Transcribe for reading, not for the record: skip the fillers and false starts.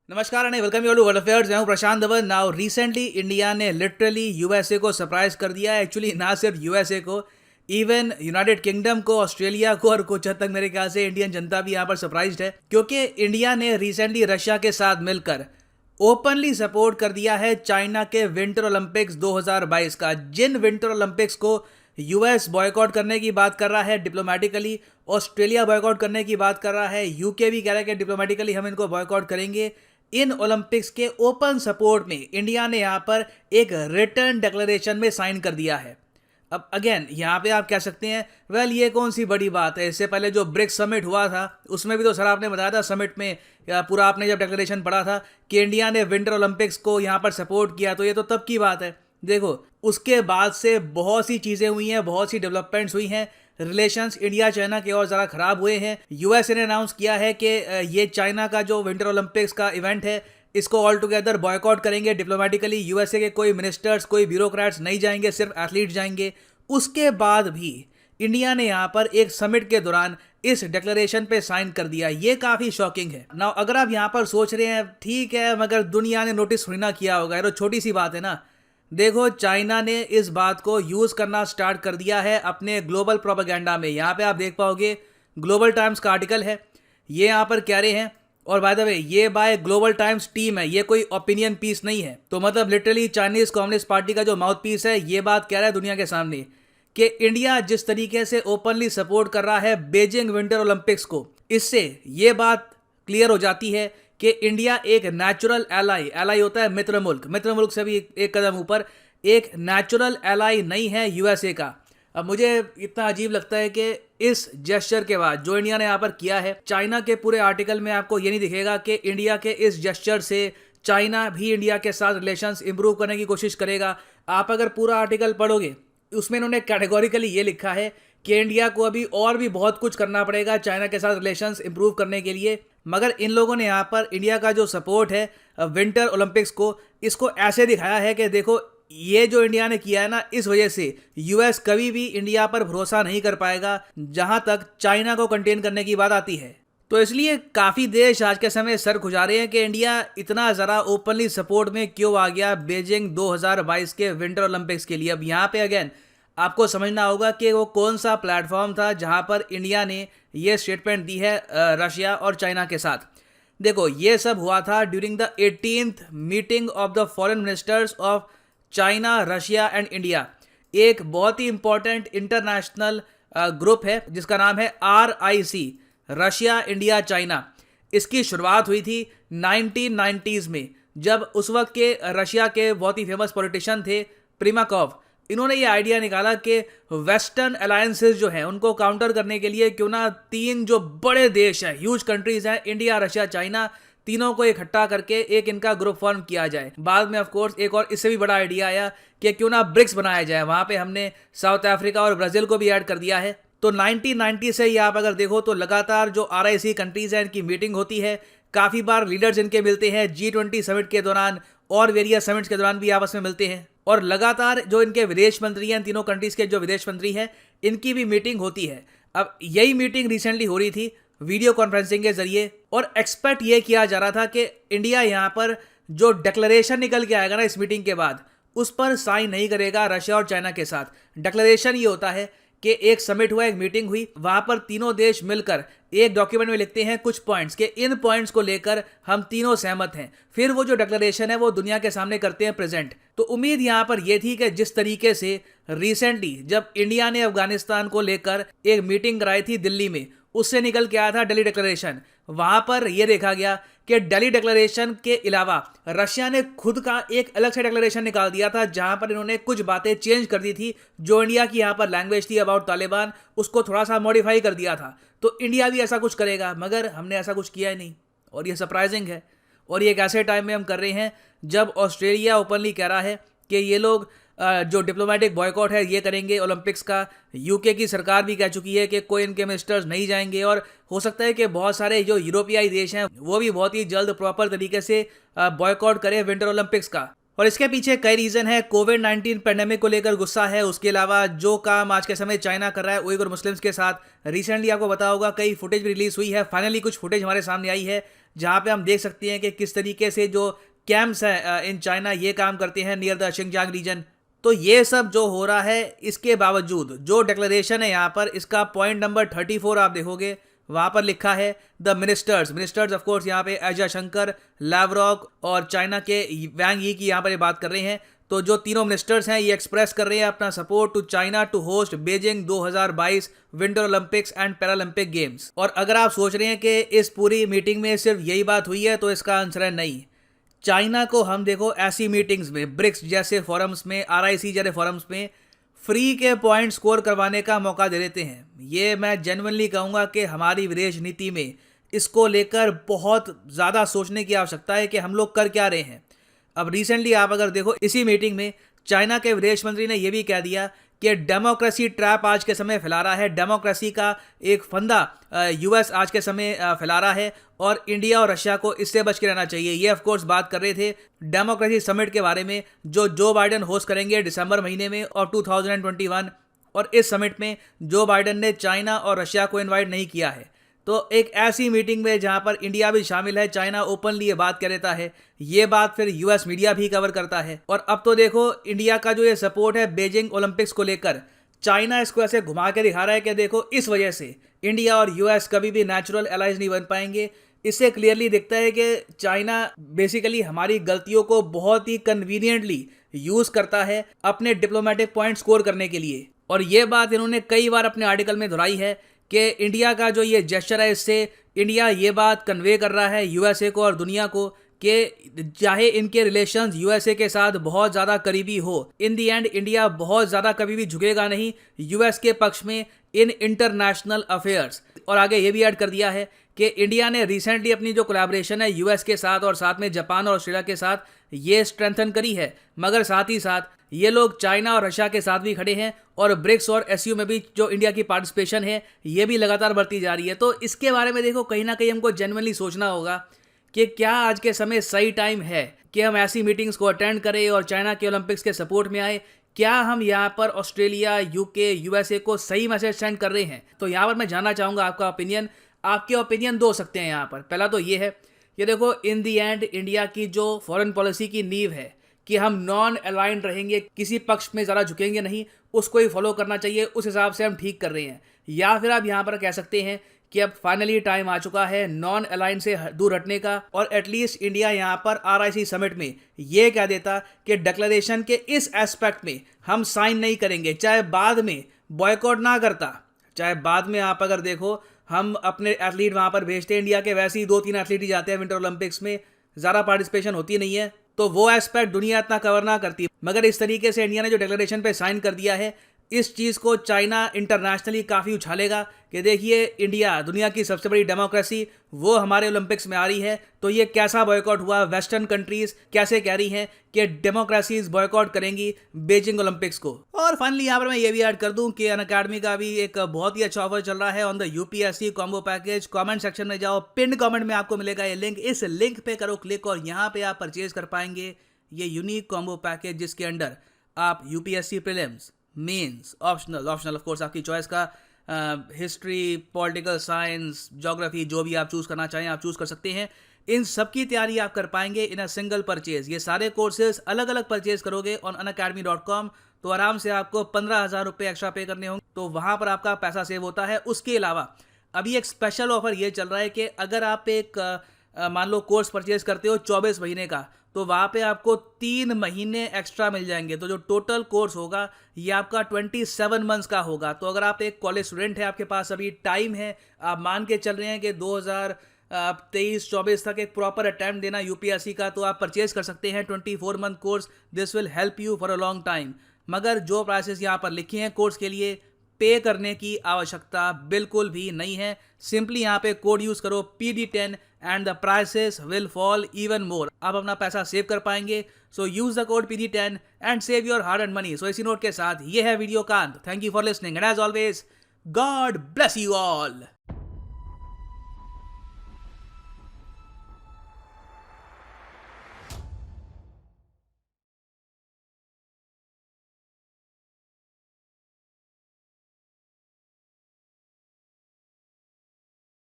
नमस्कार and welcome you to world affairs. मैं हूं Prashant Dhawan. Now recently India ने लिटरली यूएसए को सरप्राइज कर दिया है। एक्चुअली ना सिर्फ यूएसए को, इवन यूनाइटेड किंगडम को, ऑस्ट्रेलिया को और कुछ हद तक मेरे ख्याल से इंडियन जनता भी यहां पर सरप्राइज्ड है, क्योंकि इंडिया ने रिसेंटली रशिया के साथ मिलकर ओपनली सपोर्ट कर दिया है चाइना के विंटर ओलंपिक्स 2022 का। जिन विंटर ओलंपिक्स को यूएस बॉयकॉट करने की बात कर रहा है डिप्लोमेटिकली, ऑस्ट्रेलिया बॉयकॉट करने की बात कर रहा है, यूके भी कह रहा है कि डिप्लोमेटिकली हम इनको बॉयकॉट करेंगे, इन ओलंपिक्स के ओपन सपोर्ट में इंडिया ने यहां पर एक रिटर्न डिक्लेरेशन में साइन कर दिया है। अब अगेन यहां पे आप कह सकते हैं वेल ये कौन सी बड़ी बात है, इससे पहले जो ब्रिक्स समिट हुआ था उसमें भी तो सर आपने बताया था समिट में, या पूरा आपने जब डिक्लेरेशन पढ़ा था कि इंडिया ने विंटर ओलंपिक्स को यहां पर सपोर्ट किया, तो ये तो तब की बात है। देखो उसके बाद से बहुत सी चीज़ें हुई हैं, बहुत सी डेवलपमेंट्स हुई हैं, रिलेशंस इंडिया चाइना के और ज़्यादा ख़राब हुए हैं। यूएसए ने अनाउंस किया है कि ये चाइना का जो विंटर ओलंपिक्स का इवेंट है इसको ऑल टुगेदर बॉयकॉट करेंगे डिप्लोमेटिकली। यूएसए के कोई मिनिस्टर्स, कोई ब्यूरोक्रेट्स नहीं जाएंगे, सिर्फ एथलीट जाएंगे। उसके बाद भी इंडिया ने यहाँ पर एक समिट के दौरान इस डिक्लेरेशन पे साइन कर दिया। ये काफ़ी शॉकिंग है। नाउ अगर आप यहाँ पर सोच रहे हैं ठीक है मगर दुनिया ने नोटिस थोड़ी ना किया होगा, ये तो छोटी सी बात है ना। देखो चाइना ने इस बात को यूज़ करना स्टार्ट कर दिया है अपने ग्लोबल प्रोपेगेंडा में। यहाँ पे आप देख पाओगे ग्लोबल टाइम्स का आर्टिकल है, ये यहाँ पर कह रहे हैं, और बाय द वे ये बाय ग्लोबल टाइम्स टीम है, ये कोई ओपिनियन पीस नहीं है। तो मतलब लिटरली चाइनीज कम्युनिस्ट पार्टी का जो माउथ पीस है ये बात कह रहा है दुनिया के सामने कि इंडिया जिस तरीके से ओपनली सपोर्ट कर रहा है बीजिंग विंटर ओलंपिक्स को, इससे ये बात क्लियर हो जाती है कि इंडिया एक नेचुरल एलाई होता है मित्र मुल्क से भी एक कदम ऊपर, एक नेचुरल एलाई नहीं है यूएसए का। अब मुझे इतना अजीब लगता है कि इस जेस्चर के बाद जो इंडिया ने यहाँ पर किया है, चाइना के पूरे आर्टिकल में आपको ये नहीं दिखेगा कि इंडिया के इस जेस्चर से चाइना भी इंडिया के साथ रिलेशंस इंप्रूव करने की कोशिश करेगा। आप अगर पूरा आर्टिकल पढ़ोगे उसमें इन्होंने कैटेगोरिकली ये लिखा है कि इंडिया को अभी और भी बहुत कुछ करना पड़ेगा चाइना के साथ रिलेशंस इंप्रूव करने के लिए। मगर इन लोगों ने यहाँ पर इंडिया का जो सपोर्ट है विंटर ओलंपिक्स को, इसको ऐसे दिखाया है कि देखो ये जो इंडिया ने किया है ना, इस वजह से यूएस कभी भी इंडिया पर भरोसा नहीं कर पाएगा जहां तक चाइना को कंटेन करने की बात आती है। तो इसलिए काफ़ी देश आज के समय सर खुजा रहे हैं कि इंडिया इतना ज़रा ओपनली सपोर्ट में क्यों आ गया बीजिंग 2022 के विंटर ओलंपिक्स के लिए। अब यहाँ पे अगेन आपको समझना होगा कि वो कौन सा प्लेटफॉर्म था जहां पर इंडिया ने ये स्टेटमेंट दी है रशिया और चाइना के साथ। देखो ये सब हुआ था during the 18th meeting of the foreign ministers of China, Russia and India. एक बहुत ही इंपॉर्टेंट इंटरनेशनल ग्रुप है जिसका नाम है RIC, रशिया इंडिया चाइना। इसकी शुरुआत हुई थी 1990s में, जब उस वक्त के रशिया के बहुत ही फेमस पॉलिटिशियन थे प्रिमाकॉव। इन्होंने ये आइडिया निकाला कि वेस्टर्न अलायंसेस जो हैं उनको काउंटर करने के लिए क्यों ना तीन जो बड़े देश हैं, ह्यूज कंट्रीज हैं, इंडिया, रशिया, चाइना, तीनों को इकट्ठा करके एक इनका ग्रुप फॉर्म किया जाए। बाद में ऑफ कोर्स एक और इससे भी बड़ा आइडिया आया कि क्यों ना ब्रिक्स बनाया जाए, वहां पे हमने साउथ अफ्रीका और ब्राजील को भी ऐड कर दिया है। तो 1990 से ये आप अगर देखो तो लगातार जो RIC कंट्रीज हैं इनकी मीटिंग होती है, काफ़ी बार लीडर्स इनके मिलते हैं, G20 समिट के दौरान और वेरियस समिट्स के दौरान भी आपस में मिलते हैं, और लगातार जो इनके विदेश मंत्री हैं, तीनों कंट्रीज के जो विदेश मंत्री हैं, इनकी भी मीटिंग होती है। अब यही मीटिंग रिसेंटली हो रही थी वीडियो कॉन्फ्रेंसिंग के जरिए, और एक्सपेक्ट ये किया जा रहा था कि इंडिया यहाँ पर जो डिक्लेरेशन निकल के आएगा ना इस मीटिंग के बाद, उस पर साइन नहीं करेगा रशिया और चाइना के साथ। डिक्लेरेशन ये होता है कि एक समिट हुआ, एक मीटिंग हुई, वहां पर तीनों देश मिलकर एक डॉक्यूमेंट में लिखते हैं कुछ पॉइंट्स के इन पॉइंट्स को लेकर हम तीनों सहमत हैं, फिर वो जो डिक्लेरेशन है वो दुनिया के सामने करते हैं प्रेजेंट। तो उम्मीद यहाँ पर यह थी कि जिस तरीके से रिसेंटली जब इंडिया ने अफगानिस्तान को लेकर एक मीटिंग कराई थी दिल्ली में, उससे निकल के आया था दिल्ली डिक्लेरेशन। वहां पर यह देखा गया कि दिल्ली डिक्लेरेशन के अलावा रशिया ने खुद का एक अलग से डिक्लेरेशन निकाल दिया था, जहां पर इन्होंने कुछ बातें चेंज कर दी थी। जो इंडिया की यहाँ पर लैंग्वेज थी अबाउट तालिबान, उसको थोड़ा सा मॉडिफाई कर दिया था। तो इंडिया भी ऐसा कुछ करेगा, मगर हमने ऐसा कुछ किया ही नहीं, और ये सरप्राइजिंग है। और ये एक ऐसे टाइम में हम कर रहे हैं जब ऑस्ट्रेलिया ओपनली कह रहा है कि ये लोग जो डिप्लोमेटिक बॉयकॉट है ये करेंगे ओलंपिक्स का। यूके की सरकार भी कह चुकी है कि कोई इनके मिनिस्टर्स नहीं जाएंगे, और हो सकता है कि बहुत सारे जो यूरोपियाई देश हैं वो भी बहुत ही जल्द प्रॉपर तरीके से बॉयकॉट करें विंटर ओलंपिक्स का। और इसके पीछे कई रीजन है। कोविड-19 पेंडेमिक को लेकर गुस्सा है, उसके अलावा जो काम आज के समय चाइना कर रहा है उइगर मुस्लिम्स के साथ, रिसेंटली आपको पता होगा कई फुटेज भी रिलीज हुई है। फाइनली कुछ फुटेज हमारे सामने आई है जहां पे हम देख सकते हैं कि किस तरीके से जो कैंप्स हैं इन चाइना ये काम करते हैं नियर द शिंगजांग रीजन। तो ये सब जो हो रहा है, इसके बावजूद जो डिक्लेरेशन है यहाँ पर, इसका पॉइंट नंबर 34 आप देखोगे, वहां पर लिखा है द मिनिस्टर्स ऑफ कोर्स यहाँ पे अजय शंकर, लावरोव और चाइना के वैंग यी की यहाँ पर ये बात कर रहे हैं। तो जो तीनों मिनिस्टर्स हैं ये एक्सप्रेस कर रहे हैं अपना support to China to host Beijing 2022 winter Olympics and Paralympic games. और अगर आप सोच रहे हैं कि इस पूरी मीटिंग में सिर्फ यही बात हुई है तो इसका आंसर है नहीं। चाइना को हम देखो ऐसी मीटिंग्स में, ब्रिक्स जैसे फोरम्स में, RIC जैसे फोरम्स में फ्री के पॉइंट स्कोर करवाने का मौका दे देते हैं। ये मैं जेन्युइनली कहूँगा कि हमारी विदेश नीति में इसको लेकर बहुत ज़्यादा सोचने की आवश्यकता है कि हम लोग कर क्या रहे हैं। अब रिसेंटली आप अगर देखो इसी मीटिंग में चाइना के विदेश मंत्री ने यह भी कह दिया कि डेमोक्रेसी ट्रैप आज के समय फैला रहा है, डेमोक्रेसी का एक फंदा US आज के समय फैला रहा है और इंडिया और रशिया को इससे बच के रहना चाहिए। ये ऑफ कोर्स बात कर रहे थे डेमोक्रेसी समिट के बारे में जो जो बाइडेन होस्ट करेंगे दिसंबर महीने में और 2021। और इस समिट में जो बाइडेन ने चाइना और रशिया को इन्वाइट नहीं किया है। तो एक ऐसी मीटिंग में जहां पर इंडिया भी शामिल है, चाइना ओपनली ये बात कह देता है, ये बात फिर US मीडिया भी कवर करता है। और अब तो देखो इंडिया का जो ये सपोर्ट है बीजिंग ओलंपिक्स को लेकर, चाइना इसको ऐसे घुमा के दिखा रहा है कि देखो इस वजह से इंडिया और US कभी भी नेचुरल एलाइज नहीं बन पाएंगे। इससे क्लियरली दिखता है कि चाइना बेसिकली हमारी गलतियों को बहुत ही कन्वीनियंटली यूज करता है अपने डिप्लोमेटिक पॉइंट स्कोर करने के लिए। और ये बात इन्होंने कई बार अपने आर्टिकल में दोहराई है कि इंडिया का जो ये जेस्चर है इससे इंडिया ये बात कन्वे कर रहा है USA को और दुनिया को कि चाहे इनके रिलेशंस USA के साथ बहुत ज़्यादा करीबी हो, इन दी एंड इंडिया बहुत ज़्यादा कभी भी झुकेगा नहीं US के पक्ष में इन इंटरनेशनल अफेयर्स। और आगे ये भी ऐड कर दिया है कि इंडिया ने रिसेंटली अपनी जो कोलैबोरेशन है US के साथ और साथ में जापान और ऑस्ट्रेलिया के साथ ये स्ट्रेंथन करी है, मगर साथ ही साथ ये लोग चाइना और रशिया के साथ भी खड़े हैं और ब्रिक्स और SU में भी जो इंडिया की पार्टिसिपेशन है ये भी लगातार बढ़ती जा रही है। तो इसके बारे में देखो कहीं ना कहीं हमको जेन्युइनली सोचना होगा कि क्या आज के समय सही टाइम है कि हम ऐसी मीटिंग्स को अटेंड करें और चाइना के ओलंपिक्स के सपोर्ट में आए। क्या हम यहाँ पर ऑस्ट्रेलिया, UK, USA को सही मैसेज सेंड कर रहे हैं? तो यहाँ पर मैं जानना चाहूँगा आपका ओपिनियन। आपके ओपिनियन दो सकते हैं यहाँ पर। पहला तो ये है कि देखो इन दी एंड इंडिया की जो फॉरेन पॉलिसी की नींव है कि हम नॉन अलाइंड रहेंगे, किसी पक्ष में ज़रा झुकेंगे नहीं, उसको ही फॉलो करना चाहिए, उस हिसाब से हम ठीक कर रहे हैं। या फिर आप यहाँ पर कह सकते हैं कि अब फाइनली टाइम आ चुका है नॉन अलाइन से दूर हटने का और एटलीस्ट इंडिया यहाँ पर RIC समिट में ये कह देता कि डिक्लेरेशन के इस एस्पेक्ट में हम साइन नहीं करेंगे, चाहे बाद में बॉयकॉट ना करता, चाहे बाद में आप अगर देखो हम अपने एथलीट वहाँ पर भेजते हैं, इंडिया के वैसे ही 2-3 एथलीट ही जाते हैं विंटर ओलंपिक्स में, ज़्यादा पार्टिसिपेशन होती नहीं है, तो वो एस्पेक्ट दुनिया इतना कवर ना करती। मगर इस तरीके से इंडिया ने जो डिक्लेरेशन पे साइन कर दिया है, इस चीज़ को चाइना इंटरनेशनली काफ़ी उछालेगा कि देखिए इंडिया दुनिया की सबसे बड़ी डेमोक्रेसी वो हमारे ओलंपिक्स में आ रही है, तो ये कैसा बॉयकॉट हुआ। वेस्टर्न कंट्रीज कैसे कह रही हैं कि डेमोक्रेसीज बॉयकॉट करेंगी बीजिंग ओलंपिक्स को। और फाइनली यहाँ पर मैं ये भी ऐड कर दूं कि अनअकैडमी का भी एक बहुत ही अच्छा ऑफर चल रहा है on the UPSC combo package. Comment section में जाओ, पिन कमेंट में आपको मिलेगा ये लिंक, इस लिंक पे करो क्लिक और यहाँ पे आप परचेज कर पाएंगे ये यूनिक कॉम्बो पैकेज जिसके अंडर आप UPSC prelims, mains, optional of course आपकी चॉइस का हिस्ट्री, पॉलिटिकल साइंस, ज्योग्राफी, जो भी आप चूज़ करना चाहें आप चूज़ कर सकते हैं। इन सब की तैयारी आप कर पाएंगे इन अ सिंगल परचेज। ये सारे कोर्सेज अलग अलग परचेज करोगे ऑन unacademy.com तो आराम से आपको 15,000 रुपये एक्स्ट्रा पे करने होंगे, तो वहाँ पर आपका पैसा सेव होता है। उसके अलावा अभी एक स्पेशल ऑफर ये चल रहा है कि अगर आप एक मान लो कोर्स परचेज करते हो 24 महीने का, तो वहाँ पे आपको 3 महीने एक्स्ट्रा मिल जाएंगे। तो जो टोटल कोर्स होगा ये आपका 27 मंथ्स का होगा। तो अगर आप एक कॉलेज स्टूडेंट है, आपके पास अभी टाइम है, आप मान के चल रहे हैं कि 2023-24 तक एक प्रॉपर अटैम्प्ट देना UPSC का, तो आप परचेज कर सकते हैं 24 month course. This will help you for a long time. मगर जो प्राइसेस यहाँ पर लिखे हैं कोर्स के लिए, पे करने की आवश्यकता बिल्कुल भी नहीं है। सिंपली यहाँ पे कोड यूज करो PD10 and the prices will fall even more. आप अपना पैसा सेव कर पाएंगे। So use the code PD10 and save your hard and money. So इसी नोट के साथ ये है वीडियो का अंत। Thank you for listening and as always God bless you all.